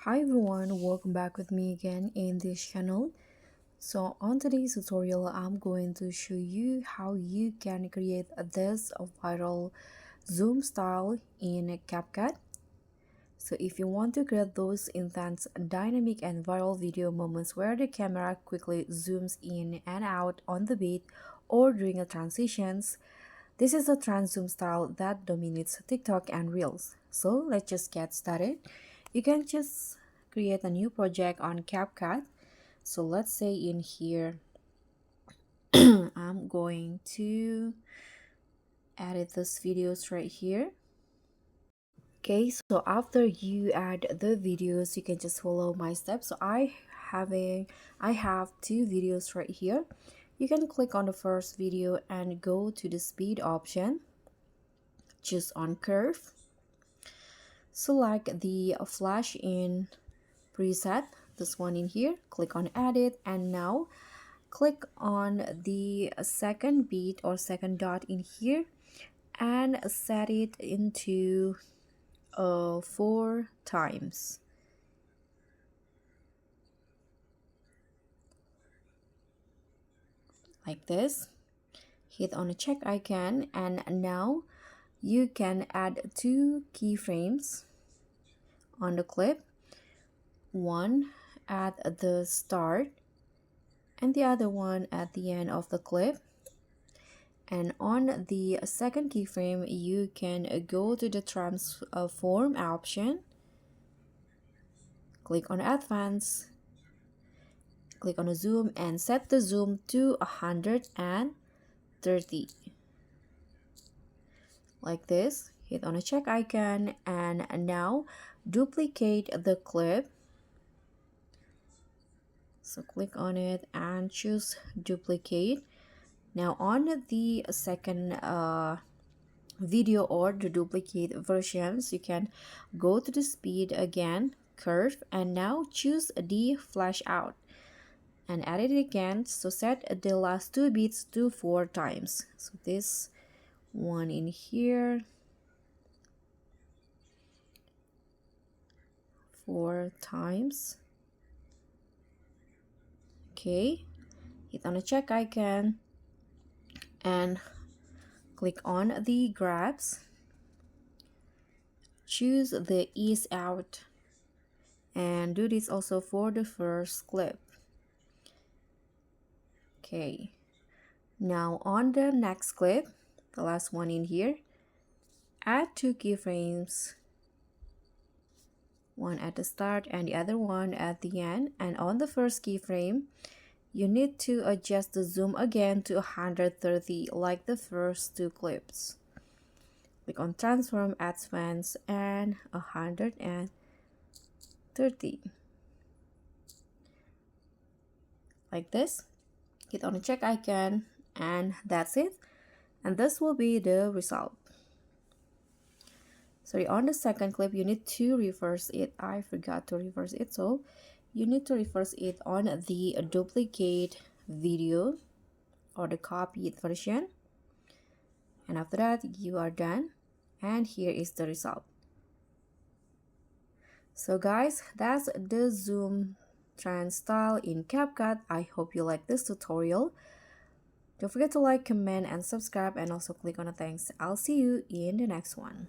Hi everyone, welcome back with me again in this channel. So on today's tutorial, I'm going to show you how you can create this viral zoom style in CapCut. So if you want to create those intense, dynamic and viral video moments where the camera quickly zooms in and out on the beat or during the transitions, this is a trans zoom style that dominates TikTok and Reels. So let's just get started. You can just create a new project on CapCut. So let's say in here, I'm going to edit this videos right here. Okay, so after you add the videos, you can just follow my steps. So I have two videos right here. You can click on the first video and go to the speed option. Choose on curve. Select the flash in preset, this one in here, click on edit, and now click on the second beat or second dot in here and set it into 4 times like this. Hit on the check icon, and now you can add 2 keyframes on the clip, one at the start and the other one at the end of the clip. And on the second keyframe, you can go to the transform option, click on advance, click on the zoom and set the zoom to 130 like this. Hit on a check icon, and now duplicate the clip. So click on it and choose duplicate. Now on the second video or the duplicate versions, you can go to the speed again, curve, and now choose the flash out and edit it again. So set the last 2 beats to 4 times. So this one in here, 4 times. Okay, hit on the check icon and click on the grabs, choose the ease out, and do this also for the first clip. Okay, now on the next clip, the last one in here, add 2 keyframes, one at the start and the other one at the end. And on the first keyframe, you need to adjust the zoom again to 130 like the first 2 clips. Click on transform advance and 130 like this. Hit on the check icon, and that's it. And this will be the result. Sorry, on the second clip, you need to reverse it. I forgot to reverse it, so you need to reverse it on the duplicate video or the copied version. And after that, you are done. And here is the result. So guys, that's the zoom trend style in CapCut. I hope you like this tutorial. Don't forget to like, comment, and subscribe, and also click on the thanks. I'll see you in the next one.